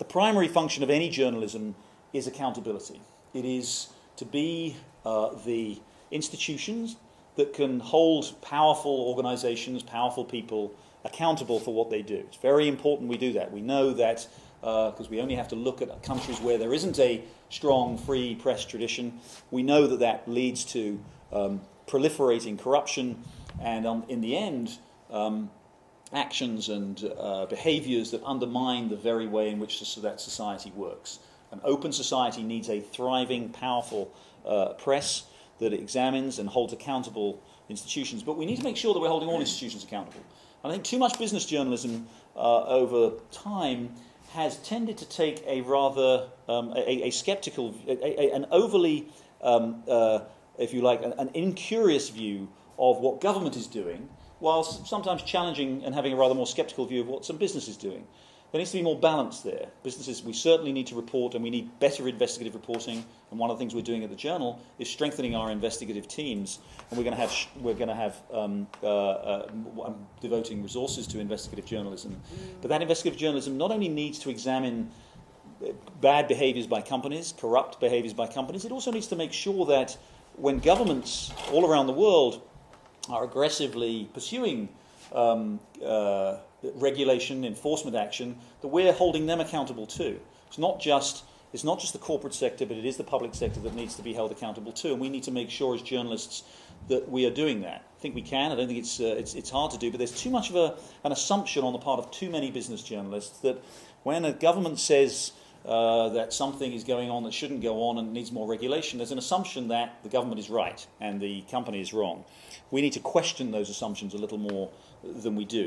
the primary function of any journalism is accountability. It is to be the institutions that can hold powerful organizations, powerful people accountable for what they do. It's very important we do that. We know that because we only have to look at countries where there isn't a strong free press tradition. We know that that leads to proliferating corruption and in the end actions and behaviors that undermine the very way in which that society works. An open society needs a thriving, powerful press that examines and holds accountable institutions. But we need to make sure that we're holding all institutions accountable. And I think too much business journalism over time has tended to take a rather a skeptical, an overly, if you like, an incurious view of what government is doing, whilst sometimes challenging and having a rather more skeptical view of what some business is doing. There needs to be more balance there. Businesses, we certainly need to report, and we need better investigative reporting. And one of the things we're doing at the Journal is strengthening our investigative teams. And we're going to have devoting resources to investigative journalism. But that investigative journalism not only needs to examine bad behaviours by companies, corrupt behaviours by companies, it also needs to make sure that when governments all around the world are aggressively pursuing regulation, enforcement action, that we're holding them accountable too. It's not just the corporate sector, but it is the public sector that needs to be held accountable too. And we need to make sure as journalists that we are doing that. I think we can. I don't think it's hard to do, but there's too much of an assumption on the part of too many business journalists that when a government says that something is going on that shouldn't go on and needs more regulation, there's an assumption that the government is right and the company is wrong. We need to question those assumptions a little more than we do.